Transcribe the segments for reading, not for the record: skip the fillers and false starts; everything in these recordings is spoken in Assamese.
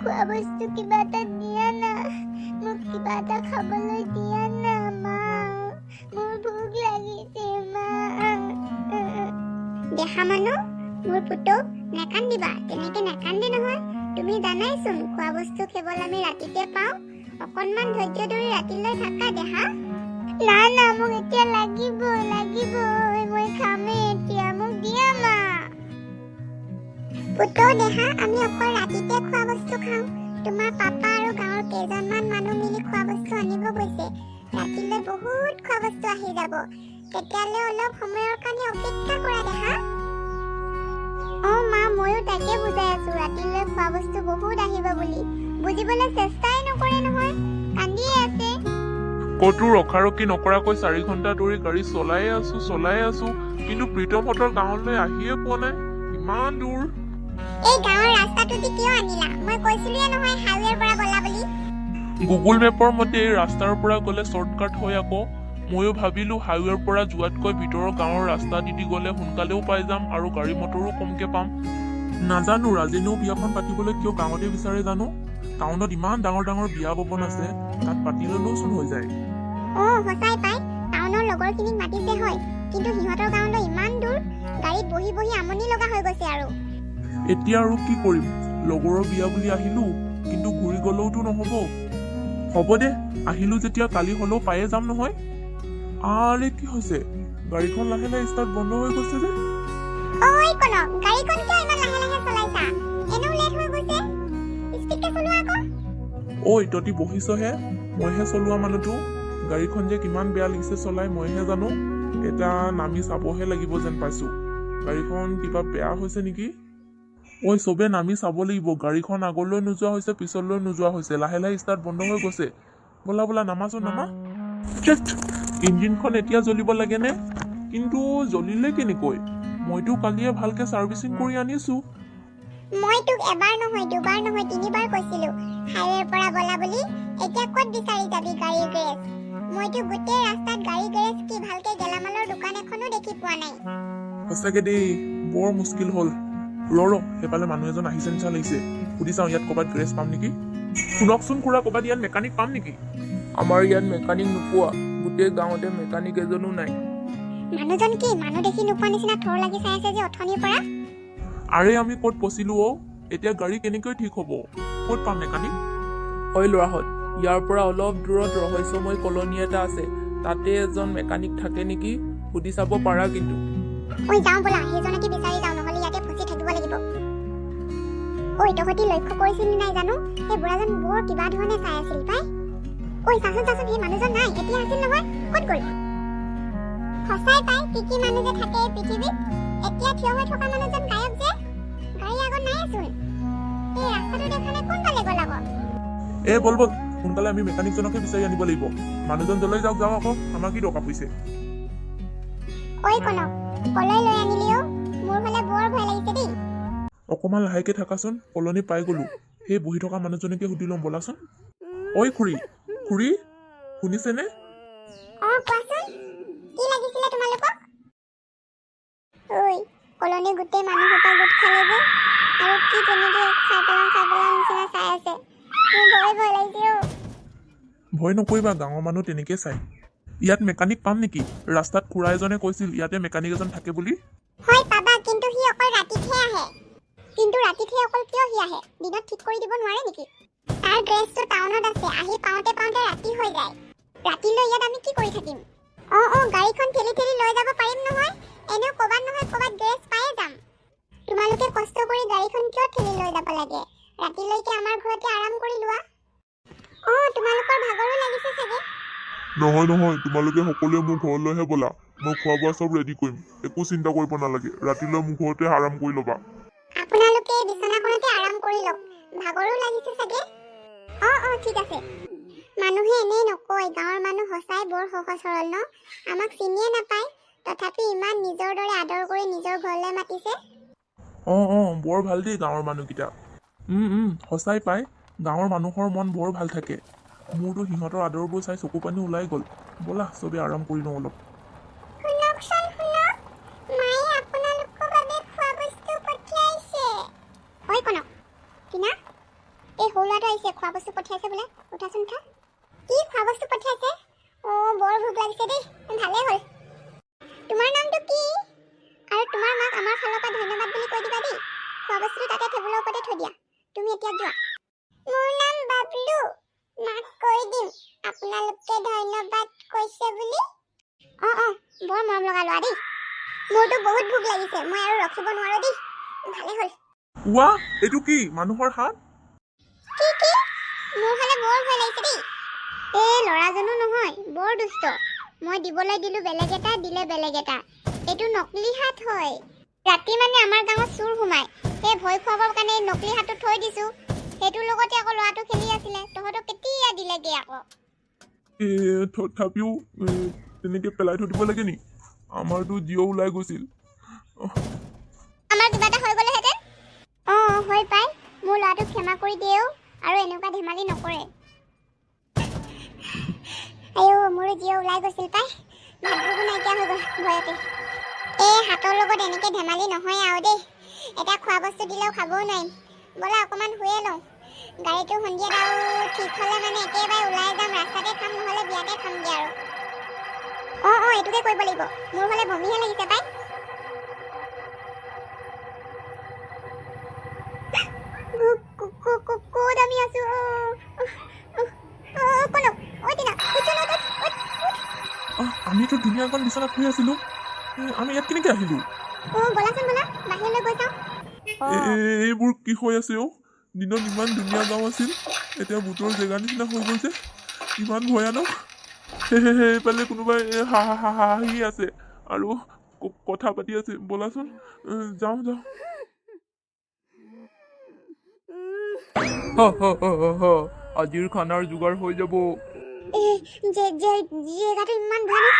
খোৱা বস্তু কিবা এটা দিয়া না, মোক কিবা এটা খাবলৈ দিয়া না মা, মোৰ ভোক লাগিছে মা। দেখা মানুহ, মোৰ পুতৌ নেকান্দিবা, তেনেকে নেকান্দে নহয়। তুমি জানাইচোন খোৱা বস্তু কেৱল আমি ৰাতিতে পাওঁ। অকণমান ধৈৰ্য ধৰি ৰাতিলৈ থাকা দেহা। না না, মোক এতিয়া লাগিব, মই খামেই এতিয়া, মোক দিয়া মা। পুতৌ দেহা, আমি অকল ৰাতিতে খোৱা বস্তু খাওঁ। তোমাৰ পাপা আৰু গাঁৱৰ কেইজনমান মানুহ মিলি খোৱা বস্তু আনিব গৈছে। ৰাতিলৈ বহুত খোৱা বস্তু আহি যাব। তেতিয়ালৈ অলপ সময়ৰ কাৰণে অপেক্ষা কৰা দেহা। মা, ময়ো তাকে বুজাই আছো, ৰাতিলৈ খোৱা বস্তু বহুত আহিব বুলি। বুজিবলৈ চেষ্টাই নকৰে নহয়, কান্দিয়ে আছে। ক'তো ৰখাৰখি নকৰাকৈ 4 ঘণ্টা ধৰি গাড়ী চলাই আছো, কিন্তু প্ৰীতমহঁতৰ গাঁৱলৈ আহিয়ে পোৱা নাই। ইমান দূৰ। এই গাঁৱৰ ৰাস্তাটোদি কিয় আনিলা? মই কৈছিলোৱে নহয় হাইৱেৰ পৰা বলা বুলি। গুগল মেপৰ মতে এই ৰাস্তাৰ পৰা গ'লে শ্বৰ্টকাট হয় আকৌ। ময়ো ভাবিলো হাইৱেৰ পৰা যোৱাতকৈ ভিতৰৰ গাঁৱৰ ৰাস্তা দি গ'লে সোনকালেও পাই যাম আৰু গাড়ী মটৰো কমকে পাম। নাজানো ৰাজেনেও বিয়াখন পাতিবলৈ কিয় গাঁৱতে বিচাৰে জানো। টাউনত ইমান ডাঙৰ ডাঙৰ বিয়া ভৱন আছে, তাত পাতি ল'লেওচোন হৈ যায়। সঁচাই পাই, টাউনৰ লগৰখিনিক মাতিছে হয়, কিন্তু সিহঁতৰ গাঁৱলৈ ইমান দূৰ, গাড়ীত বহি বহি আমনি লগা হৈ গৈছে আৰু। এতিয়া আৰু কি কৰিম, লগৰৰ বিয়া বুলি আহিলো, কিন্তু ঘূৰি গ'লেওতো নহ'ব। হ'ব দে, আহিলো যেতিয়া কালি হ'লেও পায়ে যাম নহয়। আৰে কি হৈছে, গাড়ীখন লাহে লাহে ষ্টাৰ্ট বন্ধ হৈ গৈছে যে। ঐ কনক, গাড়ীখন কিয় ইমান লাহে লাহে চলাইছা? এনেও লেট হৈ গৈছে, স্পীডকে চলোৱা আকৌ। ঐ, তহঁতি বহিছহে, মইহে চলোৱা মানুহটো। গাড়ীখন যে কিমান বেয়া লাগিছে চলাই মইহে জানো। এটা নামি চাবহে লাগিব যেন পাইছো। গাড়ীখন কিবা বেয়া হৈছে নেকি? ঐ, চবে নামি চাব লাগিব। গাড়ীখন আগলৈ নোযোৱা হৈছে, পিছলৈ নোযোৱা হৈছে, লাহে লাহে ষ্টাৰ্ট বন্ধ হৈ গৈছে। বলা বলা, নামাচোন নামা। ইঞ্জিনখন এতিয়া জ্বলিব লাগেনে? কিন্তু জ্বলিলে কেনেকৈ? মইতো কালিয়ে ভালকে ছাৰ্ভিচিং কৰি আনিছো। মই তোক এবাৰ নহয়, দুবাৰ নহয়, 3বাৰ কৈছিলো হাইৱেৰ পৰা বলা বুলি। এতিয়া ক'ত বিচাৰি যাবি গাড়ীৰ গেৰেজ? মইতো গোটেই ৰাস্তাত গাড়ী গেৰেজ কি ভালকে গেলামালৰ দোকান এখনো দেখি পোৱা নাই। সঁচাকে দেই, বৰ মুস্কিল হ'ল। ৰ সেইফালে মানুহ এজন আহিছে নিচিনা লাগিছে, সুধি চাওঁ ইয়াত ক'ৰবাত গেৰেজ পাম নেকি। শুনকচোন খুৰা, ক'ৰবাত ইয়াত মেকানিক পাম নেকি? আমাৰ ইয়াত মেকানিক নোপোৱা, গোটেই গাঁৱতে মেকানিক এজনো নাই। মানুহজন কি মানুহ দেখি নোপোৱা নিচিনা থৰ লাগি চাই আছে যে অথনিৰ পৰা? আৰে আমি ক'ত পচিলো এতিয়া গাড়ী কেনেকৈ ঠিক হ'ব? ক'ত পাম মেকানিক? ঐ ল'ৰাহঁত, ইয়াৰ পৰা অলপ দূৰত ৰহস্যময় কলনী এটা আছে, তাতে এজন মেকানিক থাকে নেকি, সুধি চাব পাৰা কিন্তু। যাওঁ ব'লা, সেইজনকে বিচাৰি যাওঁ, নহ'লে ইয়াতে ফচি থাকিব লাগিব। তহঁতি লক্ষ্য কৰিছিলি নাই জানো, সেই বুঢ়াজন বৰ কিবা ধৰণে চাই আছিল পাই। চাচোন, সেই মানুহজন নাই, এতিয়া আছিল নহয়, ক'ত গ'ল? সঁচাই পাই, কি মানুহ যে থাকে এই পৃথিৱীত। এতিয়া থিয় হৈ থকা মানুহজন গায়ব যে, গাড়ী আগত নাইচোন। এই ৰাস্তাটো দেখা নাই, কোনফালে গ'ল আকৌ? বল সোনকালে আমি মেকানিকজনকে বিচাৰি আনিব লাগিব। মানুহজন যলৈ যাওক আকৌ, আমাৰ কি দৰকাৰ পৰিছে? কনক, কলৈ লৈ আনিলি মোৰ হ'লে বৰ ভয় লাগিছে দেই। অকমান লাহেকে থাকাচোন, কলনি পাই গলো। সেই বহি থকা মানুহজনকে সুধি ল'ম বলাচোন। খুৰী শুনিছেনে? কোৱাচোন, কি লাগিছিলে তোমালোকক? কলনি গোটেই মানুহসোপা গোট খালে যে, আৰু কি তেনেকে খাই পেলাও নিচিনা চাই আছে। মোৰ ভয় লাগিছে ভয় নকৰিবা, গাঁৱৰ মানুহ তেনেকে চাই। ইয়াত মেকানিক পাম নেকি? ৰাস্তাত খুৰা এজনে কৈছিল ইয়াতে মেকানিক এজন থাকে বুলি। হয় পাবা, কিন্তু সি অকল ৰাতিতহে আহে। কিন্তু ৰাতিতহে অকল কিয় সি আহে? দিনত ঠিক কৰি দিব নোৱাৰে নেকি? তাৰ গ্ৰেজটো টাউনত আছে, আহি পাওঁতে ৰাতি হৈ যায়। ৰাতিলৈ ইয়াত আমি কি কৰি থাকিম? গাড়ীখন ঠেলি ঠেলি লৈ যাব পাৰিম নহয়। এনেও ক'বাত নহয় ক'বাত গ্ৰেজ পায়ে যাম। তোমালোকে কষ্ট কৰি গাড়ীখন কিয় ঠেলি লৈ যাব লাগে? ৰাতিলৈকে আমাৰ ঘৰতে আৰাম কৰি লোৱা। তোমালোকৰ ভাগৰো লাগিছে চাগে। নহয়, তোমালোকে সকলোৱে মোৰ ঘৰলৈহে বলা। মই খোৱা বোৱা চব ৰেডি কৰিম, একো চিন্তা কৰিব নালাগে। ৰাতিলৈ মোৰ ঘৰতে আৰাম কৰি ল'বা। আপোনালোকে বিছনাখনতে আৰাম কৰি লওক, ভাগৰো লাগিছে চাগে। ঠিক আছে। মানুহে এনেই নকয়, গাঁৱৰ মানুহ সঁচাই বৰ সহজ সৰল ন? আমাক চিনিয়ে নাপায়, তথাপি ইমান নিজৰ দৰে আদৰ কৰি নিজৰ ঘৰলৈ মাতিছে। বৰ ভাল দেই গাঁৱৰ মানুহকেইটা। সঁচাই পাই, গাঁৱৰ মানুহৰ মন বৰ ভাল থাকে। মোৰতো সিহঁতৰ আদৰবোৰ চাই চকু পানী ওলাই গ'ল। ব'লা চবে আৰাম কৰি লওঁ অলপ। মায়ে আপোনালোকৰ বাবে খোৱা বস্তু পঠিয়াইছে। কনক, টিনা, এই সৰু ল'ৰাটো আহিছে, খোৱা বস্তু পঠিয়াইছে বোলে। উঠাচোন উঠা। কি খোৱা বস্তু পঠিয়াইছে? বৰ ভোক লাগিছে দেই। ভালেই হ'ল। তোমাৰ নামটো কি? আৰু তোমাৰ মাক আমাৰ ফালৰ পৰা ধন্যবাদ বুলি কৈ দিবা দেই। খোৱা বস্তুটো তাতে টেবুলৰ ওপৰতে থৈ দিয়া। তুমি এতিয়া যোৱা। মোৰ নাম বাবলু। মাক কৈ দিম আপোনালোকে ধন্যবাদ কৈছে বুলি। বৰ মৰম লগা ল'ৰা দেই। মোৰতো বহুত ভোক লাগিছে, মই আৰু ৰখিব নোৱাৰো দেই। ভালে হ'ল। ৱা, এইটো কি মানুহৰ হাত? কি? মোৰ ফালে বৰ ভয় লাগিছে দেই। এই ল'ৰাজনো নহয়, বৰ দুষ্ট। মই দিবলৈ দিলো বেলেগ এটা, দিলে বেলেগ এটা। এইটো নকলি হাত হয়। ৰাতি মানে আমাৰ গাঁৱত চোৰ সোমায়। সেই ভয় খুৱাবৰ কাৰণে এই নকলি হাতটো থৈ দিছো। সেইটোৰ লগতে আকৌ ল'ৰাটো খেলি আছিলে। তহঁতক কেতিয়া দিলেগে আকৌ? তথাপিও তেনেকে পেলাই থৈ দিব লাগে নি? আমাৰতো জিঅ' ওলাই গৈছিল। আমাৰ কিবা এটা হৈ গ'লেহেঁতেন। হৈ পাই। মোৰ ল'ৰাটোক ক্ষমা কৰি দিয়েও আৰু এনেকুৱা ধেমালি নকৰে। মোৰো জিঅ' ওলাই গৈছিল পাই। ভাতবোৰো নাইকিয়া হৈ গ'ল ভয়তে। এই হাতৰ লগত এনেকে ধেমালি নহয় আৰু দেই। এটা খোৱা বস্তু দিলেও খাবও নোৱাৰিম। ব'লা অকণমান শুয়ে লওঁ। গাড়ীটো সন্ধিয়াত আৰু ঠিক হ'লে মানে একেবাৰে ওলাই যাম। ৰাস্তাতে খাম, নহ'লে বিয়াতে খামগে আৰু। এইটোকে কৰিব লাগিব। মোৰ হ'লে বমিহে লাগিছে পাই। ক'ত আমি আছো? আমিতো ধুনীয়াখন বিচনাত শুই আছিলো। আমি ইয়াত কেনেকে আহিলো? ব'লাচোন ব'লা, বাহিৰলৈ গৈ চাওঁ। এইবোৰ কি হৈ আছে অ? দিনত ইমান ধুনীয়া গাঁও আছিল, এতিয়া ভূতৰ জেগা নিচিনা হৈ গ'ল যে। ইমান ভয়ানক। সেইফালে কোনোবাই হাঁহি আছে আৰু কথা পাতি আছে। ব'লাচোন যাওঁ। আজিৰ খানাৰ যোগাৰ হৈ যাব। জেগাটো ইমান ভয়ানক।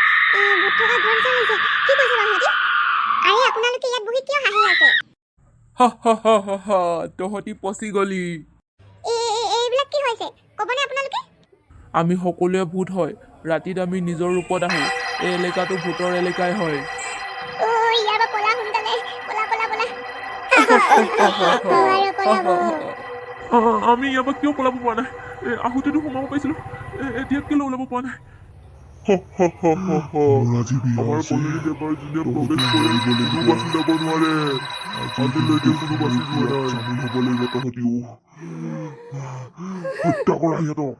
ভূত থকা ঘৰ নিচিনা হৈছে। কি কৈছে বাৰু সিহঁতি? আৰে আপোনালোকে ইয়াত বহি কিয় হাঁহি আছে? তহঁতি পচি গলি। এইবিলাক কি হৈছে ক'বনে আপোনালোকে? আমি সকলোৱে ভূত হয়। ৰাতিত আমি নিজৰ ৰূপত আহো। এই এলেকাটো ভূতৰ এলেকাই হয়। ইয়াৰ পৰা পলা সোনকালে। পলা। আমি ইয়াৰ পৰা কিয় পলাব পৰা নাই? আহোঁতেতো সোমাব পাৰিছিলো, এতিয়া কেলৈ ওলাব পৰা নাই? আমাৰ কলনীত এবাৰ যোনে প্ৰৱেশ কৰে কোনো বাচি যাব নোৱাৰে। আজিলৈকে কোনো বাচি যোৱা নাই। চামিল হ'ব লাগিব তহঁতিও। হত্যা কৰা সিহঁতক।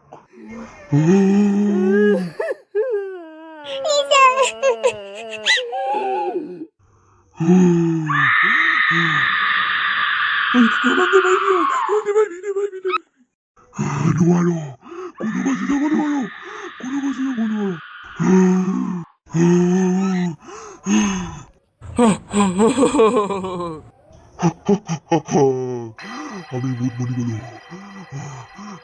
নোৱাৰো, কোনো বাচি যাব নোৱাৰো। আমি ভূত বনি গলো।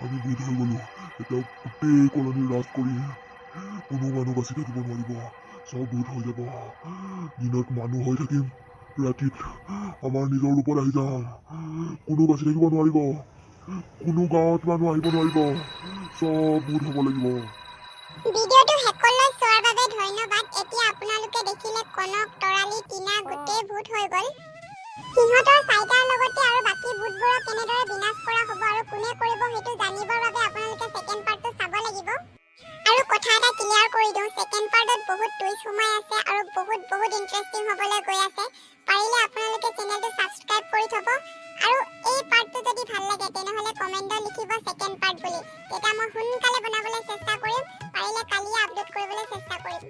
আমি ভূত হৈ গলো। এতিয়া গোটেই কলনী ৰাজ কৰি কোনো মানুহ বাচি থাকিব নোৱাৰিব। চব ভূত হৈ যাব। দিনত মানুহ হৈ থাকিম, ৰাতিত আমাৰ নিজৰ ৰূপত আহি যাম। কোনো বাচি থাকিব নোৱাৰিব। কোনো গাঁৱত মানুহ আহিব নোৱাৰিব। চব ভূত হ'ব লাগিব। ভিডিঅ'টো শেষলৈ চোৱাৰ বাবে ধন্যবাদ। এতিয়া আপোনালোকে দেখিলে কনক, তৰালি, টিনা গোটেই ভূত হৈ গ'ল। সিহঁতৰ চাইটাৰ লগতে আৰু বাকী ভূতবোৰক কেনেদৰে বিনাশ কৰা হ'ব আৰু কোনে কৰিব সেইটো জানিবৰ বাবে আপোনালোকে ছেকেণ্ড পাৰ্টটো চাব লাগিব। আৰু কথা এটা ক্লিয়াৰ কৰি দিওঁ, ছেকেণ্ড পাৰ্টত বহুত টুইষ্ট সোমাই আছে আৰু বহুত ইণ্টাৰেষ্টিং হ'বলৈ গৈ আছে। পাৰিলে আপোনালোকে চেনেলটো ছাবস্ক্ৰাইব কৰি থ'ব। আৰু এই পাৰ্টটো যদি ভাল লাগে তেনেহ'লে কমেণ্টত লিখিব ছেকেণ্ড পাৰ্ট বুলি। তেতিয়া মই সোনকালে বনাবলৈ চেষ্টা কৰিম। পাৰিলে কালিয়ে আপলোড কৰিবলৈ চেষ্টা কৰিম।